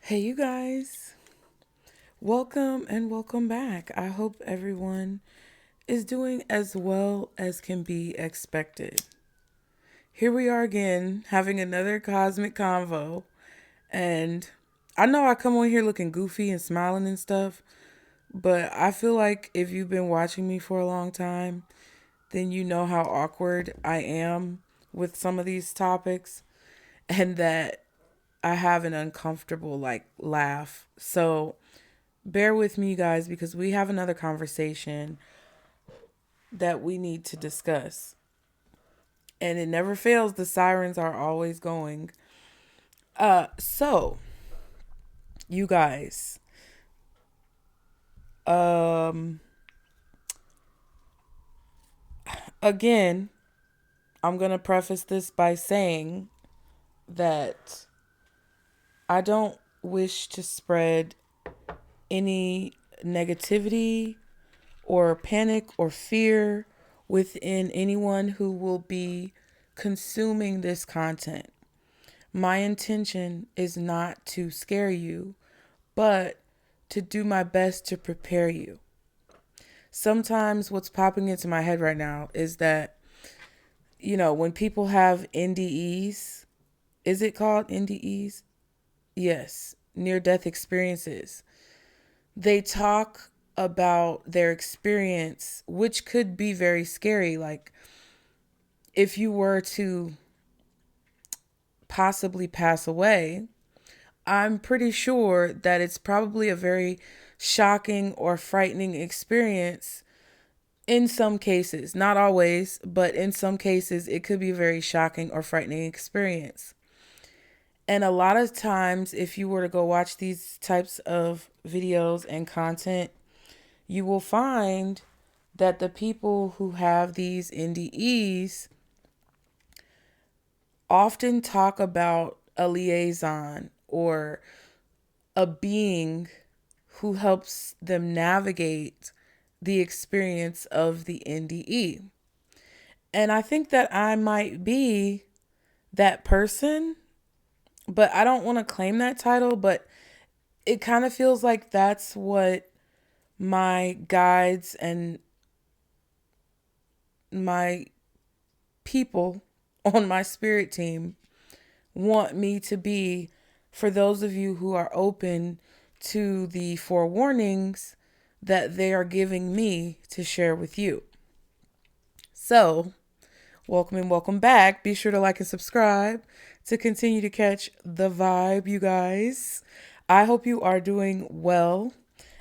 Hey, you guys. Welcome and welcome back. I hope everyone is doing as well as can be expected. Here we are again, having another cosmic convo. And I know I come on here looking goofy and smiling and stuff, but I feel like if you've been watching me for a long time, then you know how awkward I am with some of these topics and that I have an uncomfortable laugh. So bear with me, you guys, because we have another conversation that we need to discuss. And it never fails, the sirens are always going. So you guys, um again, I'm going to preface this by saying that I don't wish to spread any negativity or panic or fear within anyone who will be consuming this content. My intention is not to scare you, but to do my best to prepare you. Sometimes what's popping into my head right now is that, when people have NDEs, is it called NDEs? Yes, near death experiences. They talk about their experience, which could be very scary. Like, if you were to possibly pass away, I'm pretty sure that it's probably a very shocking or frightening experience in some cases. Not always, but in some cases, it could be a very shocking or frightening experience. And a lot of times, if you were to go watch these types of videos and content, you will find that the people who have these NDEs often talk about a liaison or a being who helps them navigate the experience of the NDE. And I think that I might be that person, but I don't want to claim that title, but it kind of feels like that's what my guides and my people on my spirit team want me to be, for those of you who are open to the forewarnings that they are giving me to share with you. So, welcome and welcome back. Be sure to like and subscribe to continue to catch the vibe, you guys. I hope you are doing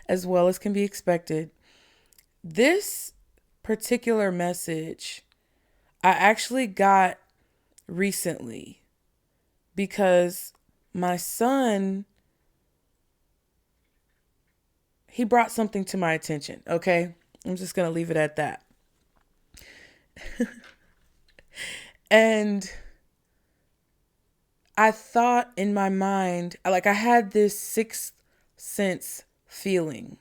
as well as can be expected. This particular message I actually got recently because my son, he brought something to my attention, okay? I'm just going to leave it at that. And I thought in my mind, like I had this sixth sense feeling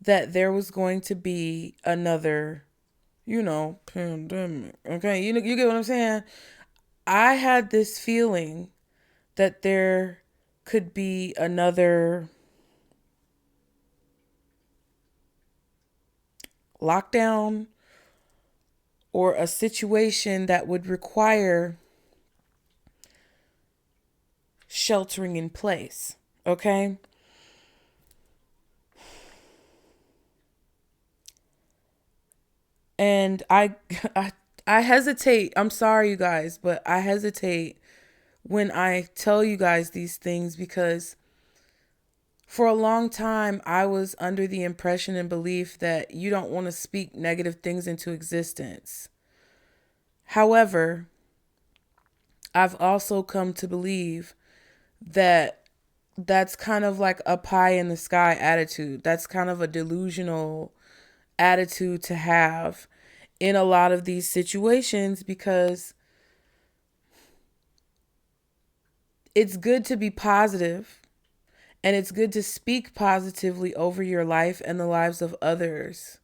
that there was going to be another, pandemic. Okay, you get what I'm saying? I had this feeling that there could be another lockdown or a situation that would require sheltering in place. Okay? And I hesitate. I'm sorry, you guys, but I hesitate when I tell you guys these things because for a long time I was under the impression and belief that you don't want to speak negative things into existence. However, I've also come to believe that that's kind of like a pie in the sky attitude. That's kind of a delusional attitude to have in a lot of these situations because it's good to be positive and it's good to speak positively over your life and the lives of others.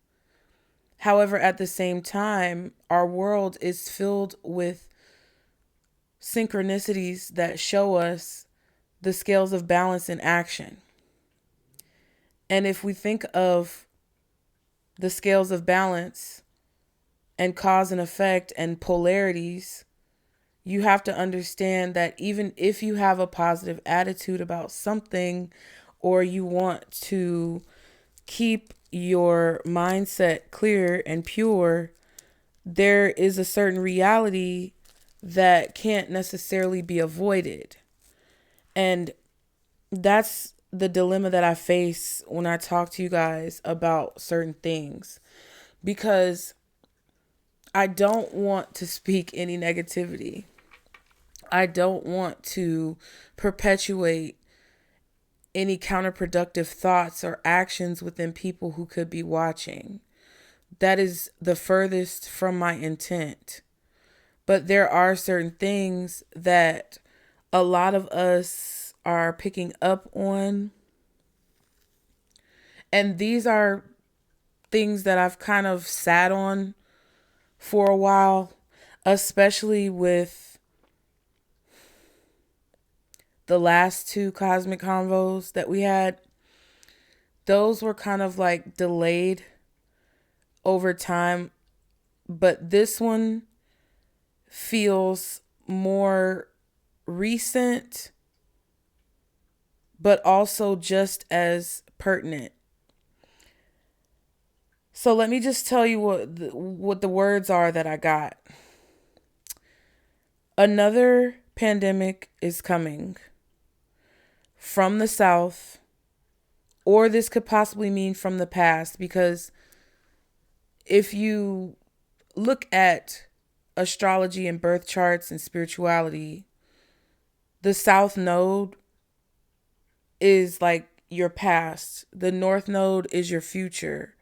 However, at the same time, our world is filled with synchronicities that show us the scales of balance in action. And if we think of the scales of balance and cause and effect and polarities, you have to understand that even if you have a positive attitude about something, or you want to keep your mindset clear and pure, there is a certain reality that can't necessarily be avoided. And that's the dilemma that I face when I talk to you guys about certain things, because I don't want to speak any negativity. I don't want to perpetuate any counterproductive thoughts or actions within people who could be watching. That is the furthest from my intent. But there are certain things that a lot of us are picking up on. And these are things that I've kind of sat on for a while, especially with the last two cosmic convos that we had. Those were kind of like delayed over time, but this one feels more recent, but also just as pertinent. So let me just tell you what the words are that I got. Another pandemic is coming from the South, or this could possibly mean from the past, because if you look at astrology and birth charts and spirituality, the South Node is like your past. The North Node is your future.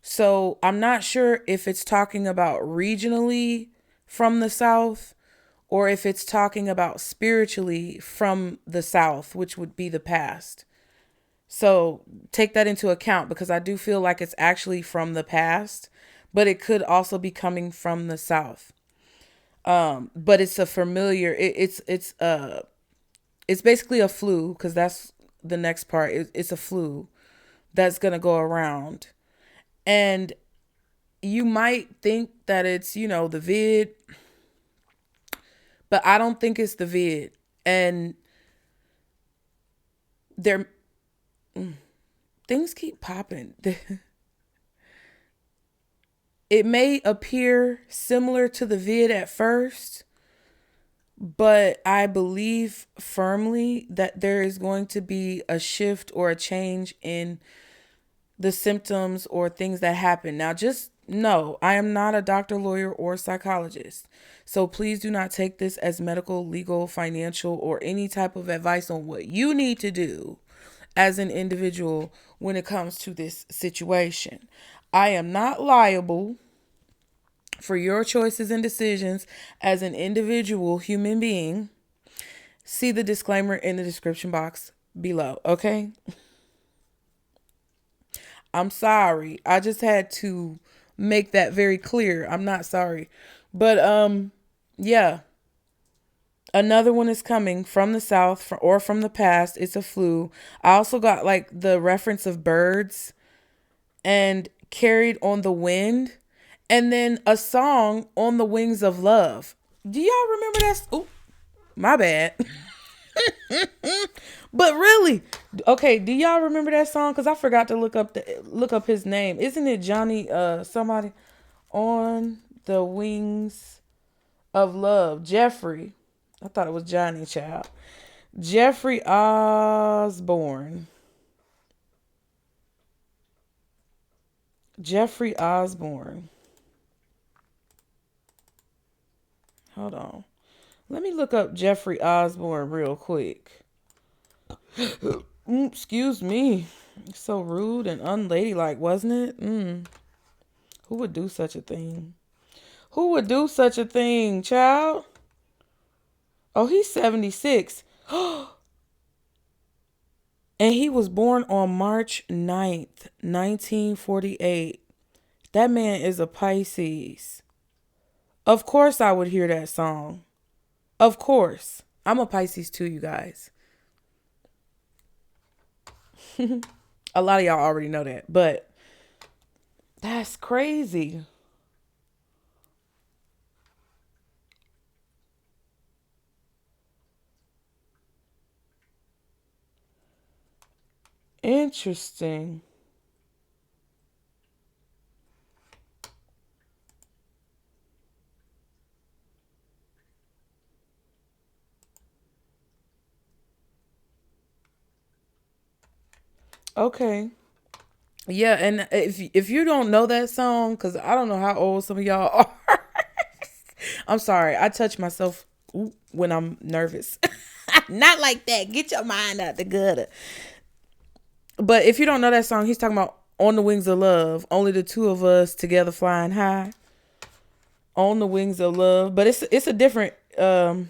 So I'm not sure if it's talking about regionally from the South, or if it's talking about spiritually from the South, which would be the past. So take that into account, because I do feel like it's actually from the past, but it could also be coming from the South. But it's a familiar, it's basically a flu, because that's the next part. It's a flu that's going to go around. And you might think that it's, the vid, but I don't think it's the vid. And things keep popping. It may appear similar to the vid at first, but I believe firmly that there is going to be a shift or a change in the symptoms or things that happen. Now, just know I am not a doctor, lawyer, or psychologist. So please do not take this as medical, legal, financial, or any type of advice on what you need to do as an individual when it comes to this situation. I am not liable for your choices and decisions as an individual human being. See the disclaimer in the description box below, okay? I'm sorry. I just had to make that very clear. I'm not sorry. But yeah. Another one is coming from the South or from the past. It's a flu. I also got like the reference of birds and carried on the wind, and then a song, On the Wings of Love. Do y'all remember that? Oh, my bad. But really, okay, do y'all remember that song? Because I forgot to look up his name. Isn't it Johnny somebody? On the Wings of Love. Jeffrey. I thought it was Johnny, child. Jeffrey Osborne. Jeffrey Osborne. Hold on. Let me look up Jeffrey Osborne real quick. Excuse me. So rude and unladylike, wasn't it? Who would do such a thing? Who would do such a thing, child? Oh, he's 76. And he was born on March 9th, 1948. That man is a Pisces. Of course I would hear that song. Of course. I'm a Pisces too, you guys. A lot of y'all already know that, but that's crazy. Interesting. Okay. Yeah, and if you don't know that song, because I don't know how old some of y'all are. I'm sorry, I touch myself when I'm nervous. Not like that. Get your mind out the gutter. But if you don't know that song, he's talking about "On the Wings of Love." Only the two of us together flying high. On the wings of love, but it's a different. What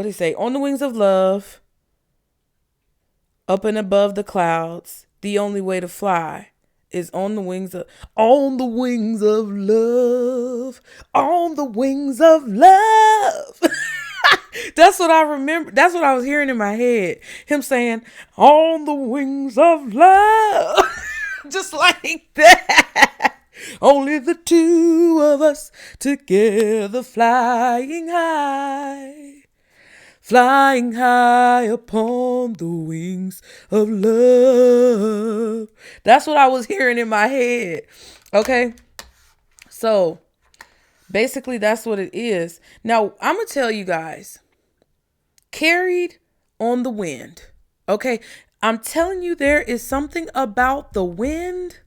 do you say? On the wings of love, up and above the clouds. The only way to fly is on the wings of love, on the wings of love. That's what I remember. That's what I was hearing in my head. Him saying, on the wings of love. Just like that. Only the two of us together flying high. Flying high upon the wings of love. That's what I was hearing in my head. Okay. So basically, that's what it is. Now, I'm going to tell you guys, carried on the wind. Okay. I'm telling you, there is something about the wind,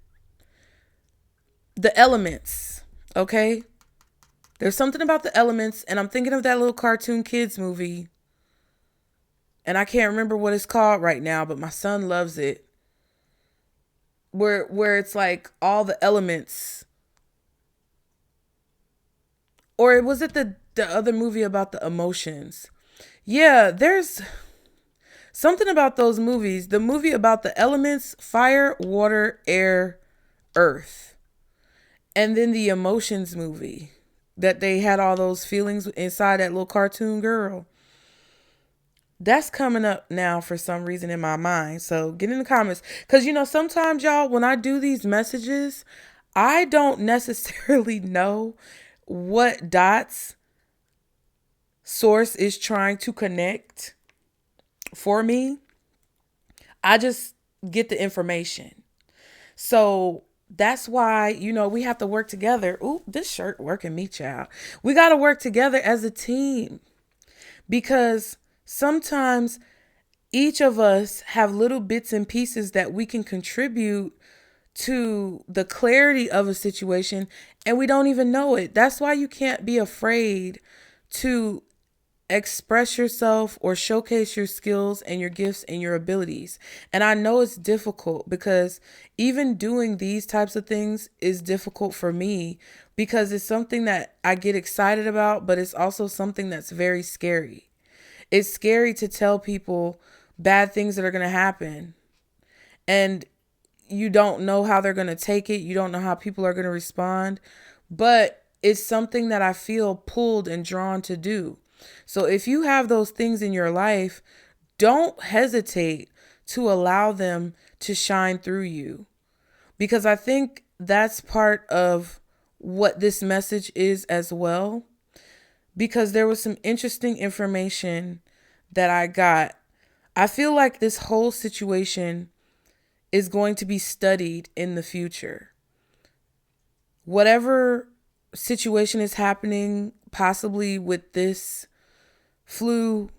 the elements. Okay. There's something about the elements. And I'm thinking of that little cartoon kids movie. And I can't remember what it's called right now, but my son loves it. Where it's like all the elements. Or was it the other movie about the emotions? Yeah, there's something about those movies. The movie about the elements, fire, water, air, earth. And then the emotions movie that they had all those feelings inside that little cartoon girl. That's coming up now for some reason in my mind. So get in the comments. Because, sometimes, y'all, when I do these messages, I don't necessarily know what dots source is trying to connect for me. I just get the information. So that's why, we have to work together. Ooh, this shirt working me, child. We got to work together as a team. Because sometimes each of us have little bits and pieces that we can contribute to the clarity of a situation, and we don't even know it. That's why you can't be afraid to express yourself or showcase your skills and your gifts and your abilities. And I know it's difficult because even doing these types of things is difficult for me because it's something that I get excited about, but it's also something that's very scary. It's scary to tell people bad things that are going to happen. And you don't know how they're going to take it. You don't know how people are going to respond. But it's something that I feel pulled and drawn to do. So if you have those things in your life, don't hesitate to allow them to shine through you. Because I think that's part of what this message is as well. Because there was some interesting information that I got. I feel like this whole situation is going to be studied in the future. Whatever situation is happening, possibly with this flu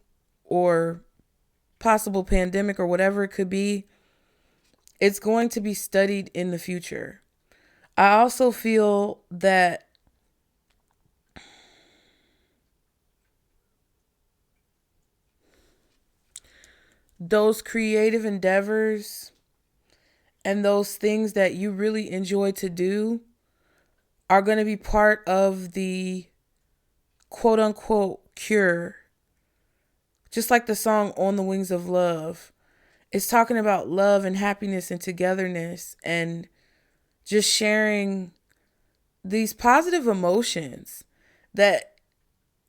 or possible pandemic or whatever it could be, it's going to be studied in the future. I also feel that those creative endeavors and those things that you really enjoy to do are going to be part of the quote unquote cure. Just like the song On the Wings of Love. It's talking about love and happiness and togetherness and just sharing these positive emotions that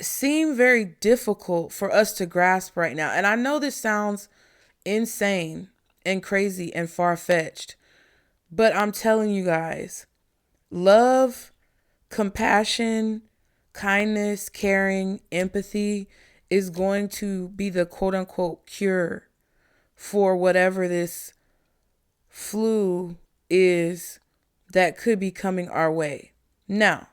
seem very difficult for us to grasp right now. And I know this sounds insane and crazy and far-fetched. But I'm telling you guys, love, compassion, kindness, caring, empathy is going to be the quote unquote cure for whatever this flu is that could be coming our way. Now,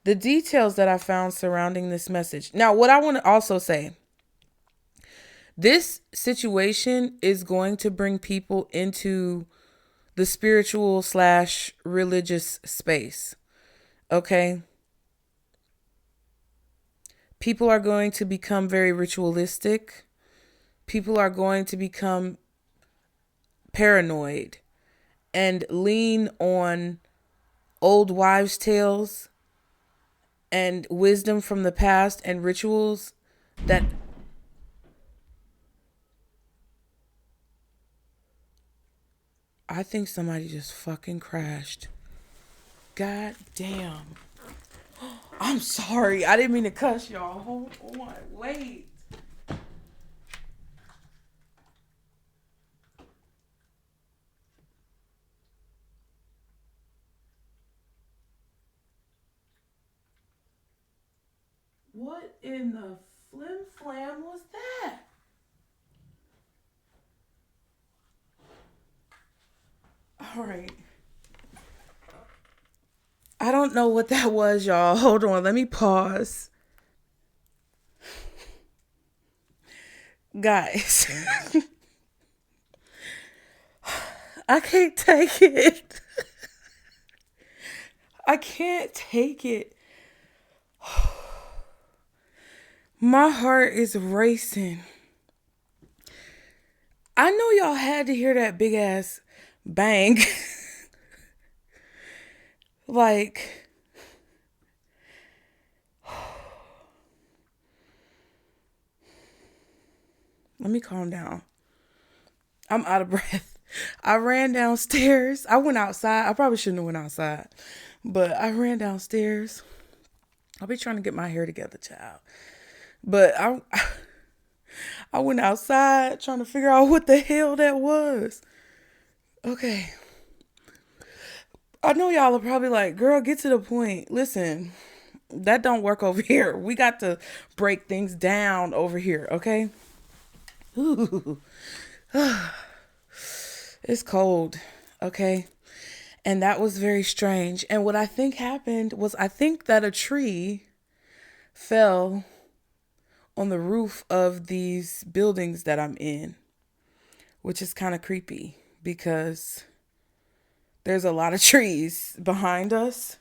the details that I found surrounding this message. Now, what I want to also say, this situation is going to bring people into the spiritual / religious space. Okay? People are going to become very ritualistic. People are going to become paranoid and lean on old wives' tales and wisdom from the past and rituals that I think somebody just fucking crashed. God damn. I'm sorry. I didn't mean to cuss y'all. Hold on. Wait. What in the flim flam was that? All right. I don't know what that was, y'all. Hold on. Let me pause. Guys. I can't take it. I can't take it. My heart is racing. I know y'all had to hear that big ass bang. Like, let me calm down. I'm out of breath. I ran downstairs. I went outside. I probably shouldn't have went outside, but I ran downstairs. I'll be trying to get my hair together, child. But I went outside trying to figure out what the hell that was. Okay. I know y'all are probably like, girl, get to the point. Listen, that don't work over here. We got to break things down over here, okay? Ooh. It's cold, okay? And that was very strange. And what I think happened was I think that a tree fell on the roof of these buildings that I'm in, which is kind of creepy because there's a lot of trees behind us,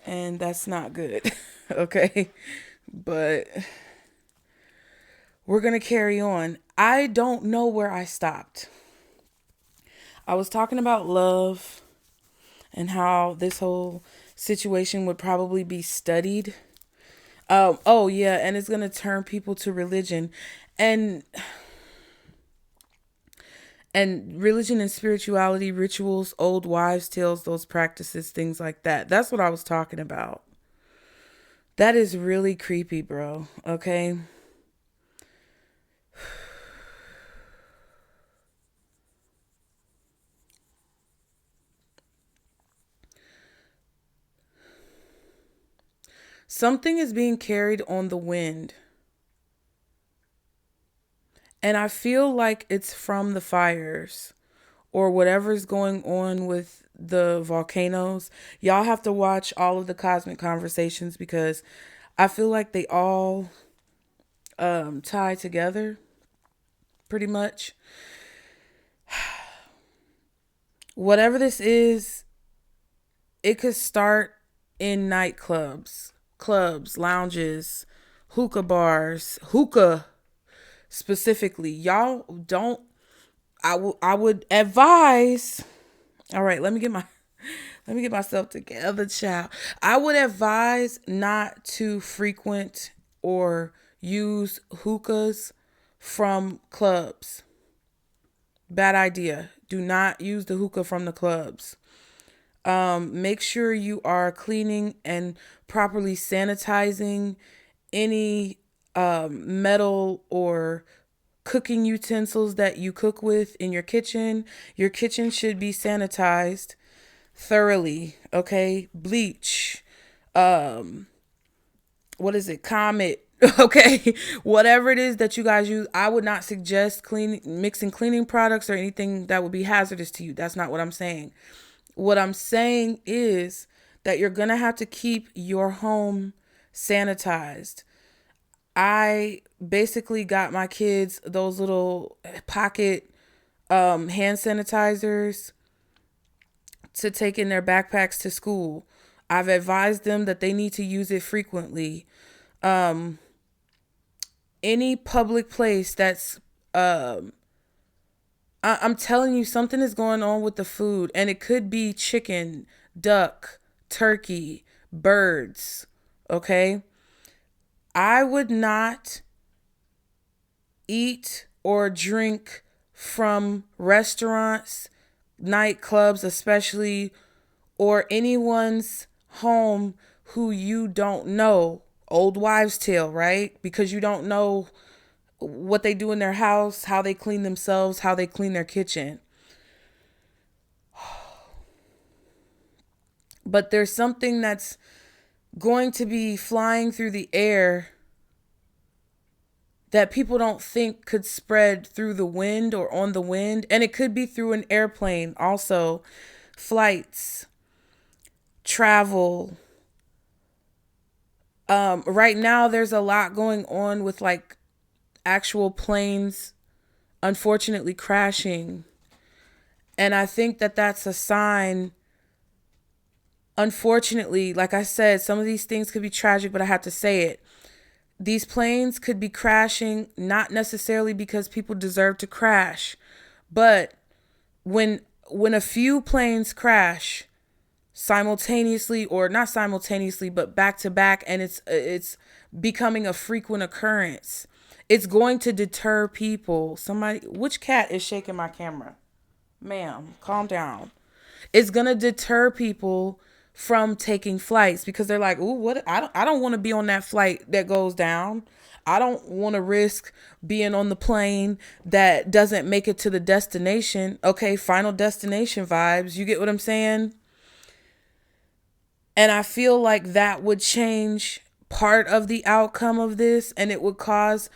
and that's not good, okay? But we're going to carry on. I don't know where I stopped. I was talking about love and how this whole situation would probably be studied. Oh, yeah, and it's going to turn people to religion. And religion and spirituality, rituals, old wives' tales, those practices, things like that. That's what I was talking about. That is really creepy, bro. Okay? Something is being carried on the wind. And I feel like it's from the fires or whatever's going on with the volcanoes. Y'all have to watch all of the cosmic conversations because I feel like they all tie together pretty much. Whatever this is, it could start in nightclubs, clubs, lounges, hookah bars, hookah specifically. Y'all don't, I would advise, all right, let me get myself together, child. I would advise not to frequent or use hookahs from clubs. Bad idea. Do not use the hookah from the clubs. Make sure you are cleaning and properly sanitizing any metal or cooking utensils that you cook with in your kitchen. Your kitchen should be sanitized thoroughly. Okay. Bleach. What is it? Comet. Okay. Whatever it is that you guys use, I would not suggest mixing cleaning products or anything that would be hazardous to you. That's not what I'm saying. What I'm saying is that you're going to have to keep your home sanitized. I basically got my kids those little pocket hand sanitizers to take in their backpacks to school. I've advised them that they need to use it frequently. Any public place that's I'm telling you, something is going on with the food, and it could be chicken, duck, turkey, birds. Okay. I would not eat or drink from restaurants, nightclubs, especially, or anyone's home who you don't know. Old wives' tale, right? Because you don't know what they do in their house, how they clean themselves, how they clean their kitchen. But there's something that's going to be flying through the air that people don't think could spread through the wind or on the wind. And it could be through an airplane also. Flights, travel. Right now there's a lot going on with like actual planes unfortunately crashing. And I think that that's a sign. Unfortunately, like I said, some of these things could be tragic, but I have to say it. These planes could be crashing, not necessarily because people deserve to crash, but when a few planes crash simultaneously, or not simultaneously, but back to back, and it's becoming a frequent occurrence, it's going to deter people. Which cat is shaking my camera? Ma'am, calm down. It's going to deter people from taking flights because they're like, ooh, what? I don't want to be on that flight that goes down. I don't want to risk being on the plane that doesn't make it to the destination. Okay, final destination vibes. You get what I'm saying? And I feel like that would change part of the outcome of this, and it would cause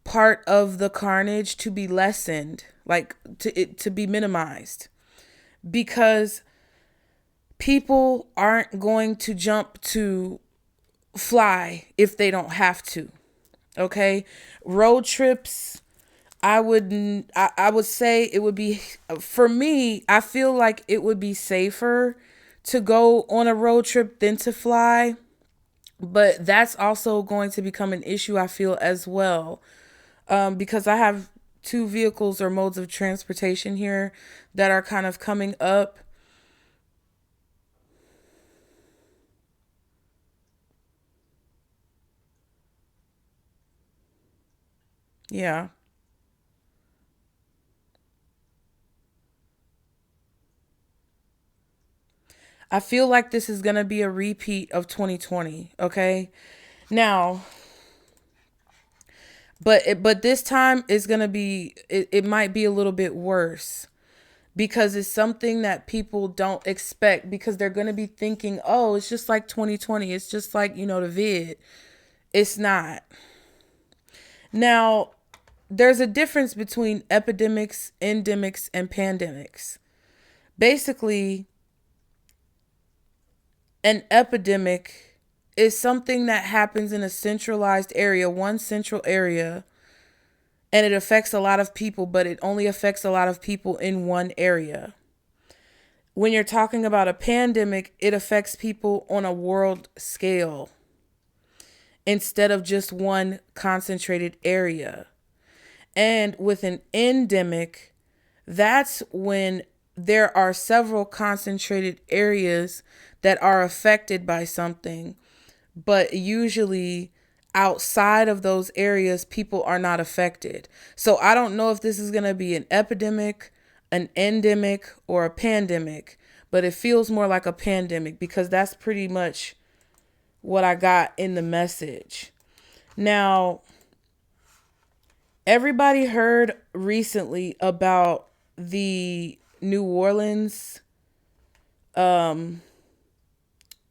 part of the carnage to be lessened, like to be minimized, because people aren't going to jump to fly if they don't have to. Okay. Road trips, I would say it would be, for me, I feel like it would be safer to go on a road trip than to fly. But that's also going to become an issue, I feel, as well. Because I have two vehicles or modes of transportation here that are kind of coming up. Yeah. I feel like this is going to be a repeat of 2020. Okay. Now, but this time it's going to be, it might be a little bit worse because it's something that people don't expect, because they're going to be thinking, oh, it's just like 2020. It's just like, the vid. It's not. Now, there's a difference between epidemics, endemics, and pandemics. Basically, an epidemic is something that happens in a centralized area, one central area, and it affects a lot of people, but it only affects a lot of people in one area. When you're talking about a pandemic, it affects people on a world scale instead of just one concentrated area. And with an endemic, that's when there are several concentrated areas that are affected by something, but usually outside of those areas, people are not affected. So I don't know if this is going to be an epidemic, an endemic, or a pandemic, but it feels more like a pandemic because that's pretty much what I got in the message. Now, Everybody heard recently about the New Orleans, um,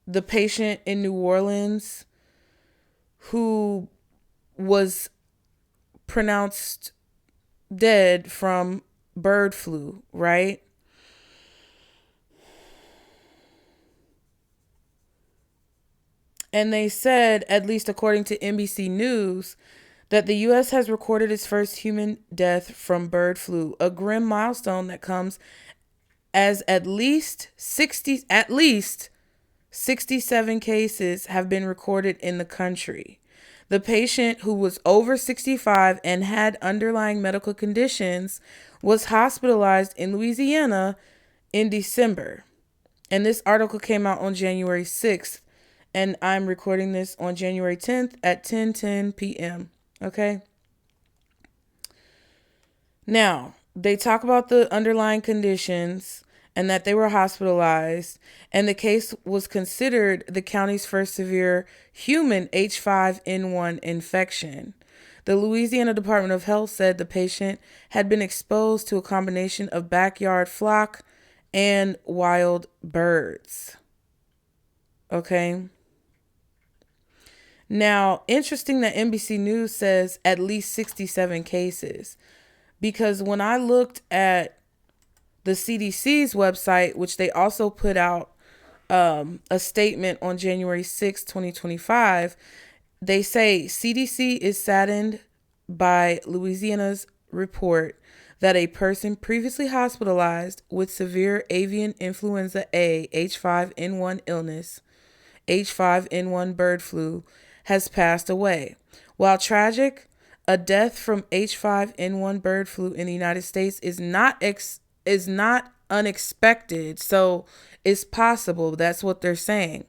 the patient in New Orleans who was pronounced dead from bird flu, right? And they said, at least according to NBC News, that the U.S. has recorded its first human death from bird flu, a grim milestone that comes as at least 67 cases have been recorded in the country. The patient, who was over 65 and had underlying medical conditions, was hospitalized in Louisiana in December. And this article came out on January 6th, and I'm recording this on January 10th at 10:10 p.m. Okay? Now, they talk about the underlying conditions and that they were hospitalized, and the case was considered the county's first severe human H5N1 infection. The Louisiana Department of Health said the patient had been exposed to a combination of backyard flock and wild birds. Okay. Now, interesting that NBC News says at least 67 cases, because when I looked at the CDC's website, which they also put out a statement on January 6, 2025, they say CDC is saddened by Louisiana's report that a person previously hospitalized with severe avian influenza A H5N1 illness, H5N1 bird flu, has passed away. While tragic, a death from H5N1 bird flu in the United States is not unexpected, so it's possible. That's what they're saying,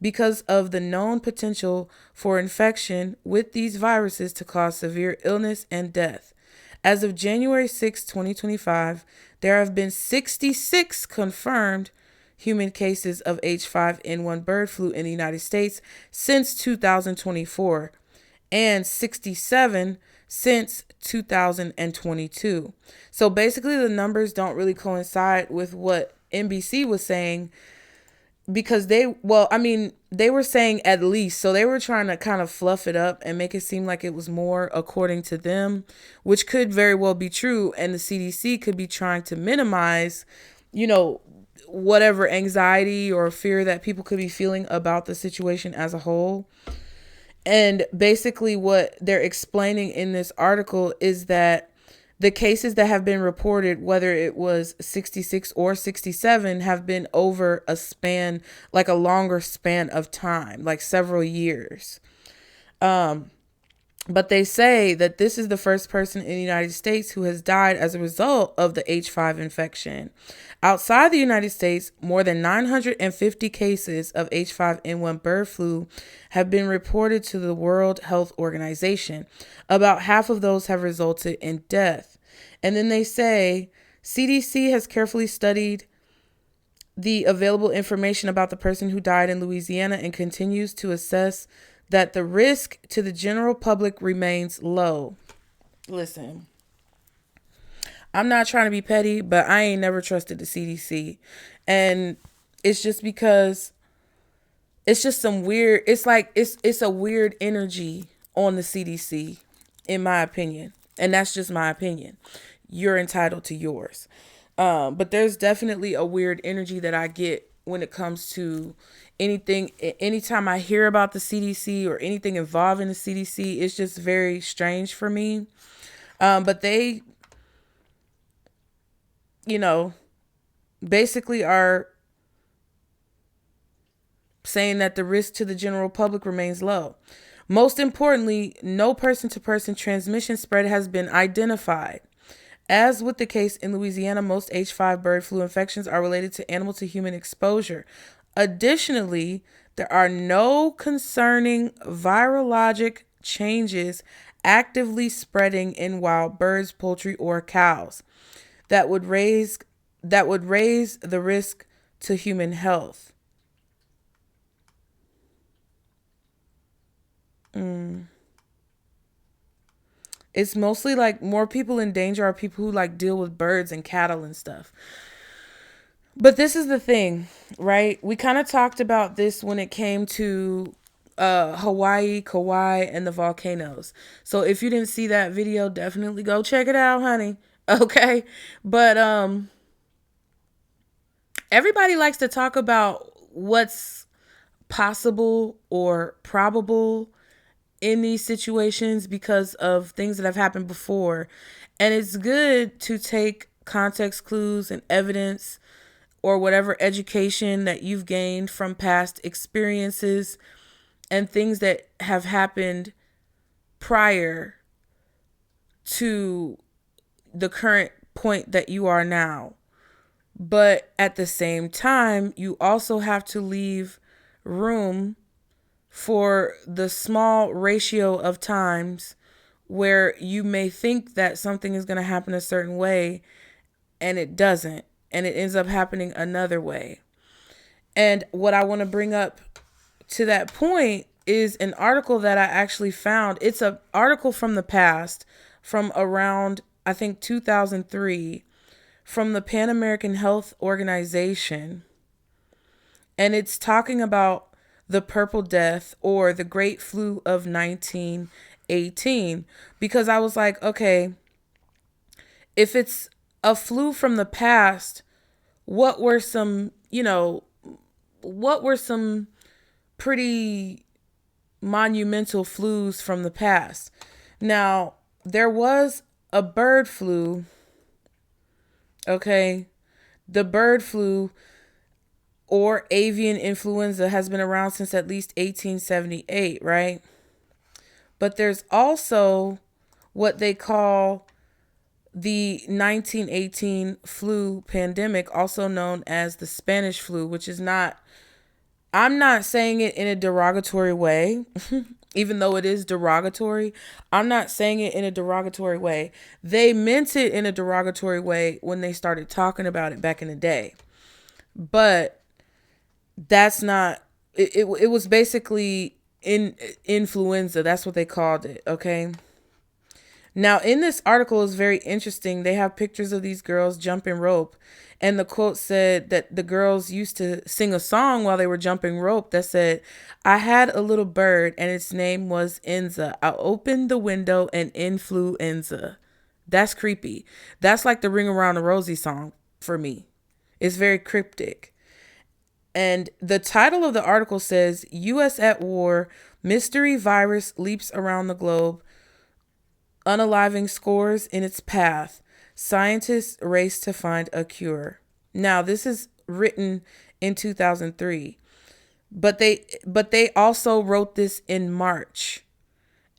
because of the known potential for infection with these viruses to cause severe illness and death. As of January 6, 2025, there have been 66 confirmed human cases of H5N1 bird flu in the United States since 2024, and 67 since 2022. So basically the numbers don't really coincide with what NBC was saying, because they were saying at least, so they were trying to kind of fluff it up and make it seem like it was more according to them, which could very well be true, and the CDC could be trying to minimize, whatever anxiety or fear that people could be feeling about the situation as a whole. And basically what they're explaining in this article is that the cases that have been reported, whether it was 66 or 67, have been over a span, like a longer span of time, like several years. But they say that this is the first person in the United States who has died as a result of the H5 infection. Outside the United States, more than 950 cases of H5N1 bird flu have been reported to the World Health Organization. About half of those have resulted in death. And then they say CDC has carefully studied the available information about the person who died in Louisiana and continues to assess that the risk to the general public remains low. Listen, I'm not trying to be petty, but I ain't never trusted the CDC. And it's just because it's just some weird, it's like, it's a weird energy on the CDC, in my opinion. And that's just my opinion. You're entitled to yours. But there's definitely a weird energy that I get when it comes to anytime I hear about the CDC or anything involving the CDC. It's just very strange for me. But they, basically are saying that the risk to the general public remains low. Most importantly, no person-to-person transmission spread has been identified. As with the case in Louisiana, most H5 bird flu infections are related to animal-to-human exposure. Additionally, there are no concerning virologic changes actively spreading in wild birds, poultry, or cows that would raise the risk to human health. It's mostly like more people in danger are people who like deal with birds and cattle and stuff. But this is the thing, right? We kind of talked about this when it came to Hawaii, Kauai, and the volcanoes. So if you didn't see that video, definitely go check it out, honey. Okay. But everybody likes to talk about what's possible or probable in these situations because of things that have happened before. And it's good to take context clues and evidence or whatever education that you've gained from past experiences and things that have happened prior to the current point that you are now. But at the same time, you also have to leave room for the small ratio of times where you may think that something is going to happen a certain way and it doesn't, and it ends up happening another way. And what I want to bring up to that point is an article that I actually found. It's an article from the past, from around, I think, 2003, from the Pan American Health Organization. And it's talking about the Purple Death or the Great Flu of 1918. Because I was like, okay, if it's a flu from the past, what were some pretty monumental flus from the past? Now, there was a bird flu, okay? The bird flu or avian influenza has been around since at least 1878, right? But there's also what they call the 1918 flu pandemic, also known as the Spanish flu, which is not, I'm not saying it in a derogatory way, even though it is derogatory. I'm not saying it in a derogatory way. They meant it in a derogatory way when they started talking about it back in the day. But that's not, it was basically influenza. That's what they called it, okay? Now, in this article is very interesting. They have pictures of these girls jumping rope. And the quote said that the girls used to sing a song while they were jumping rope that said, "I had a little bird and its name was Enza. I opened the window and in flew Enza." That's creepy. That's like the Ring Around the Rosie song for me. It's very cryptic. And the title of the article says, "U.S. at War, Mystery Virus Leaps Around the Globe. Unaliving scores in its path. Scientists race to find a cure." Now, this is written in 2003, but they also wrote this in March.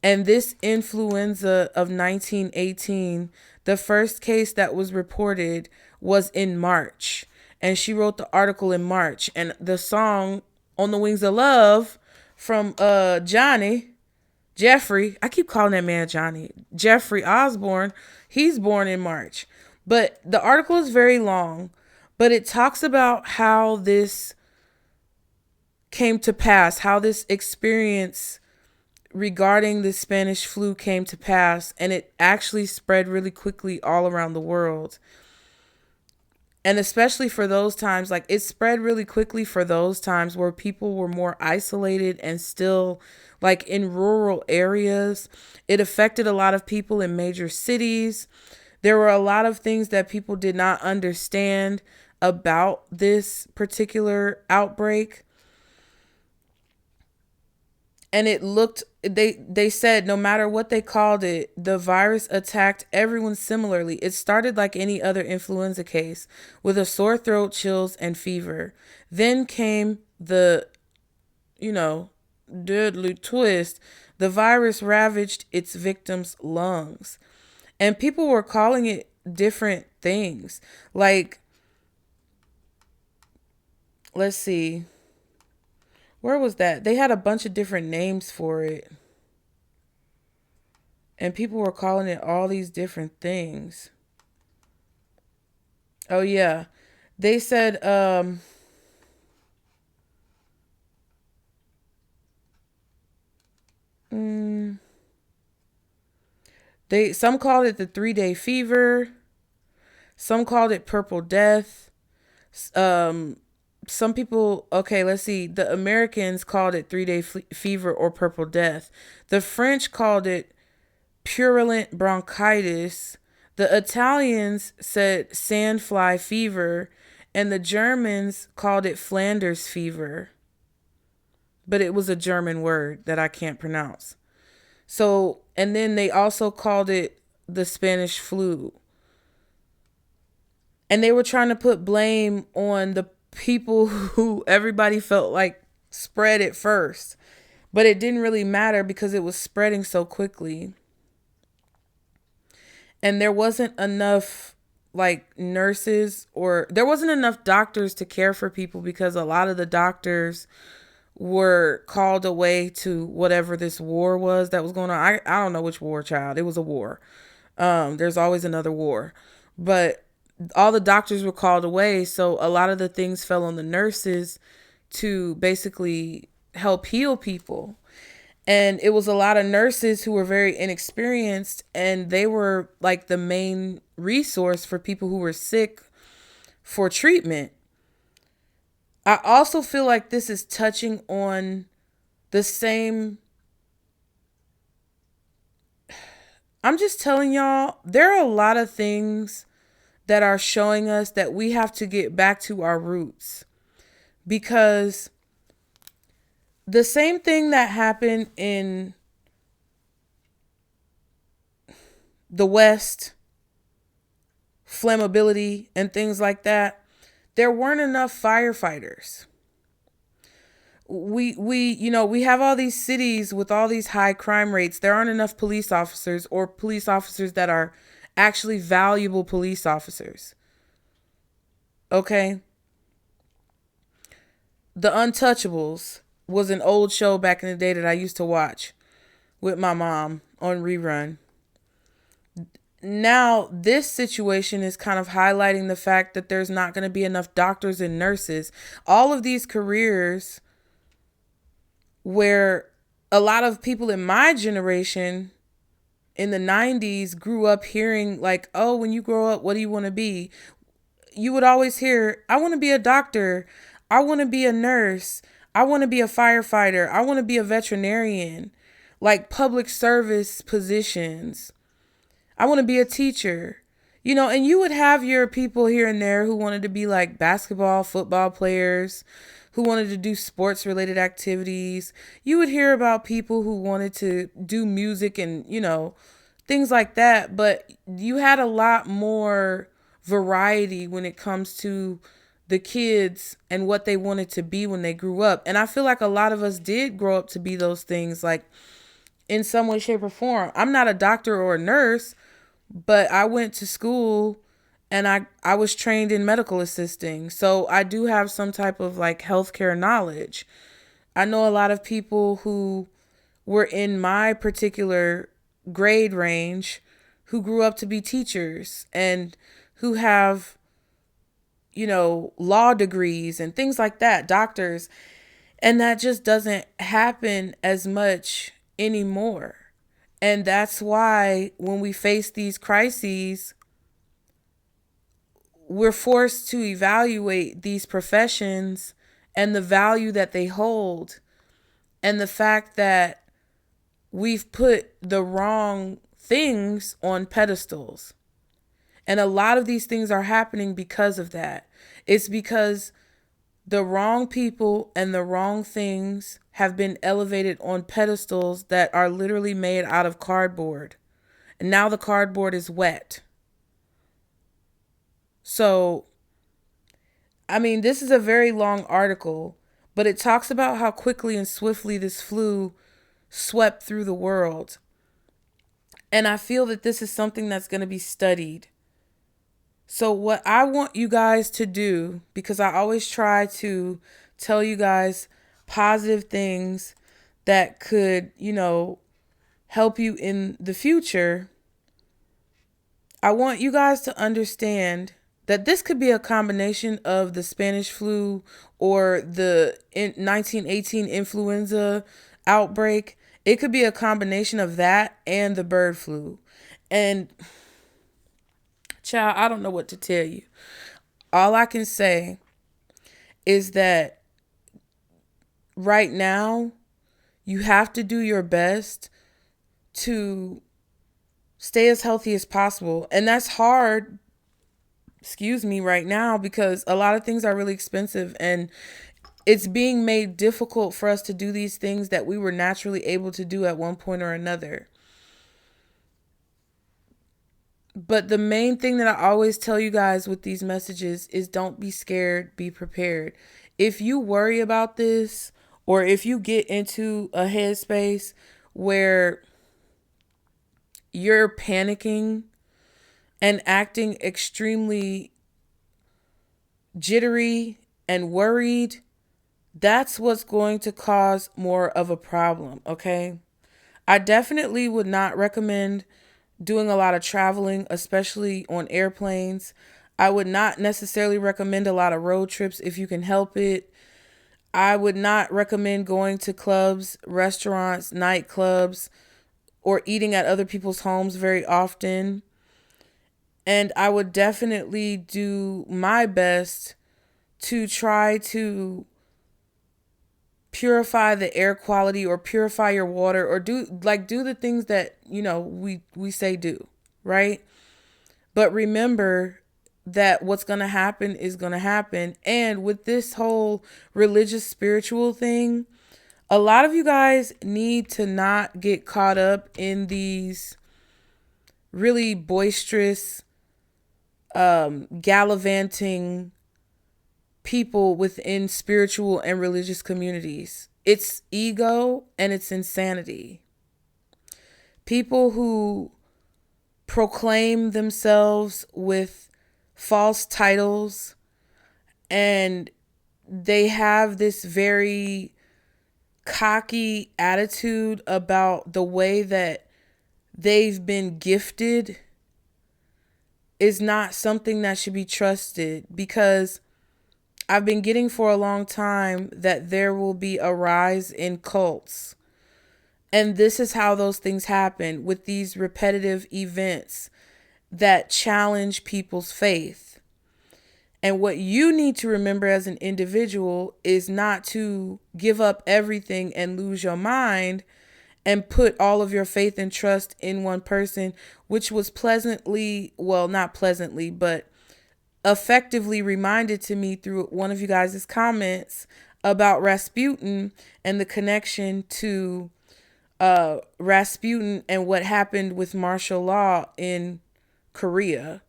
And this influenza of 1918, the first case that was reported was in March. And she wrote the article in March. And the song "On the Wings of Love" from Jeffrey, I keep calling that man Johnny. Jeffrey Osborne, he's born in March. But the article is very long, but it talks about how this came to pass, how this experience regarding the Spanish flu came to pass, and it actually spread really quickly all around the world. And especially for those times, like it spread really quickly for those times where people were more isolated and still like in rural areas. It affected a lot of people in major cities. There were a lot of things that people did not understand about this particular outbreak. And they said no matter what they called it, the virus attacked everyone similarly. It started like any other influenza case with a sore throat, chills, and fever. Then came the, deadly twist. The virus ravaged its victims' lungs. And people were calling it different things. Like, let's see. Where was that? They had a bunch of different names for it. And people were calling it all these different things. Oh, yeah. They said, Some called it the 3-day fever. Some called it purple death. Some people, okay, let's see. The Americans called it 3-day fever or purple death. The French called it purulent bronchitis. The Italians said sandfly fever, and the Germans called it Flanders fever. But it was a German word that I can't pronounce. So, and then they also called it the Spanish flu. And they were trying to put blame on the people who everybody felt like spread it first. But it didn't really matter because it was spreading so quickly. And there wasn't enough like nurses, or there wasn't enough doctors to care for people because a lot of the doctors were called away to whatever this war was that was going on. I don't know which war, child. It was a war. There's always another war. But all the doctors were called away. So a lot of the things fell on the nurses to basically help heal people. And it was a lot of nurses who were very inexperienced, and they were like the main resource for people who were sick for treatment. I also feel like this is touching on the same. I'm just telling y'all, there are a lot of things that are showing us that we have to get back to our roots, because the same thing that happened in the West, flammability and things like that, there weren't enough firefighters. We have all these cities with all these high crime rates. There aren't enough police officers, or police officers that are actually valuable police officers. Okay? The Untouchables was an old show back in the day that I used to watch with my mom on rerun. Now, this situation is kind of highlighting the fact that there's not going to be enough doctors and nurses. All of these careers where a lot of people in my generation in the 90s grew up hearing like, oh, when you grow up, what do you want to be? You would always hear, I want to be a doctor. I want to be a nurse. I want to be a firefighter. I want to be a veterinarian, like public service positions. I want to be a teacher, and you would have your people here and there who wanted to be like basketball, football players, who wanted to do sports related activities. You would hear about people who wanted to do music and, things like that. But you had a lot more variety when it comes to the kids and what they wanted to be when they grew up. And I feel like a lot of us did grow up to be those things, like in some way, shape, or form. I'm not a doctor or a nurse, but I went to school and I was trained in medical assisting. So I do have some type of like healthcare knowledge. I know a lot of people who were in my particular grade range who grew up to be teachers and who have, law degrees and things like that, doctors. And that just doesn't happen as much anymore. And that's why when we face these crises, we're forced to evaluate these professions and the value that they hold, and the fact that we've put the wrong things on pedestals. And a lot of these things are happening because of that. It's because the wrong people and the wrong things have been elevated on pedestals that are literally made out of cardboard. And now the cardboard is wet. So, this is a very long article, but it talks about how quickly and swiftly this flu swept through the world. And I feel that this is something that's going to be studied. So what I want you guys to do, because I always try to tell you guys positive things that could, help you in the future. I want you guys to understand that this could be a combination of the Spanish flu or the 1918 influenza outbreak. It could be a combination of that and the bird flu. And child, I don't know what to tell you. All I can say is that right now, you have to do your best to stay as healthy as possible. And that's hard, right now, because a lot of things are really expensive, and it's being made difficult for us to do these things that we were naturally able to do at one point or another. But the main thing that I always tell you guys with these messages is don't be scared, be prepared. If you worry about this, or if you get into a headspace where you're panicking and acting extremely jittery and worried, that's what's going to cause more of a problem, okay? I definitely would not recommend doing a lot of traveling, especially on airplanes. I would not necessarily recommend a lot of road trips if you can help it. I would not recommend going to clubs, restaurants, nightclubs, or eating at other people's homes very often. And I would definitely do my best to try to purify the air quality, or purify your water, or do the things that, we say do, right? But remember that what's going to happen is going to happen. And with this whole religious spiritual thing, a lot of you guys need to not get caught up in these really boisterous, gallivanting people within spiritual and religious communities. It's ego and it's insanity. People who proclaim themselves with false titles, and they have this very cocky attitude about the way that they've been gifted, is not something that should be trusted, because I've been getting for a long time that there will be a rise in cults. And this is how those things happen, with these repetitive events that challenge people's faith. And what you need to remember as an individual is not to give up everything and lose your mind and put all of your faith and trust in one person, which was not pleasantly, but effectively reminded to me through one of you guys' comments about Rasputin and the connection to Rasputin and what happened with martial law in Korea.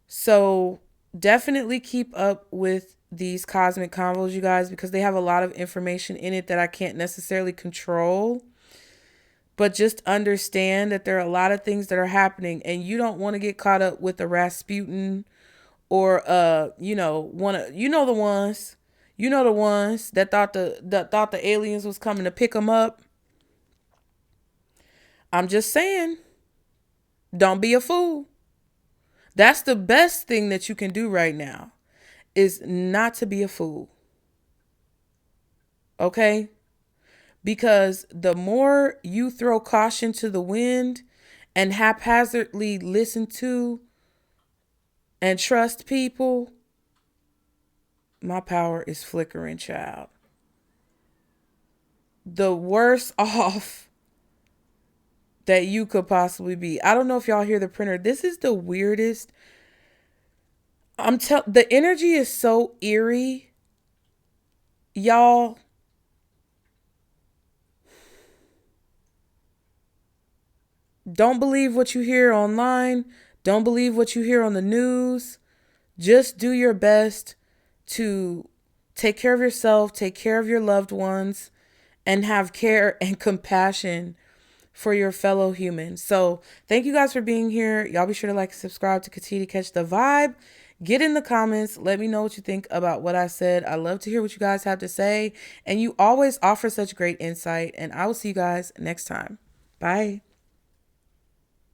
So definitely keep up with these cosmic convos, you guys, because they have a lot of information in it that I can't necessarily control. But just understand that there are a lot of things that are happening, and you don't want to get caught up with a Rasputin, or the ones that thought the aliens was coming to pick them up. I'm just saying, don't be a fool. That's the best thing that you can do right now, is not to be a fool. Okay? Because the more you throw caution to the wind and haphazardly listen to and trust people, my power is flickering, child. The worse off that you could possibly be. I don't know if y'all hear the printer. This is the weirdest. The energy is so eerie. Y'all, don't believe what you hear online. Don't believe what you hear on the news. Just do your best to take care of yourself, take care of your loved ones, and have care and compassion for your fellow humans. So thank you guys for being here. Y'all be sure to like and subscribe to continue to catch the vibe. Get in the comments. Let me know what you think about what I said. I love to hear what you guys have to say. And you always offer such great insight. And I will see you guys next time. Bye.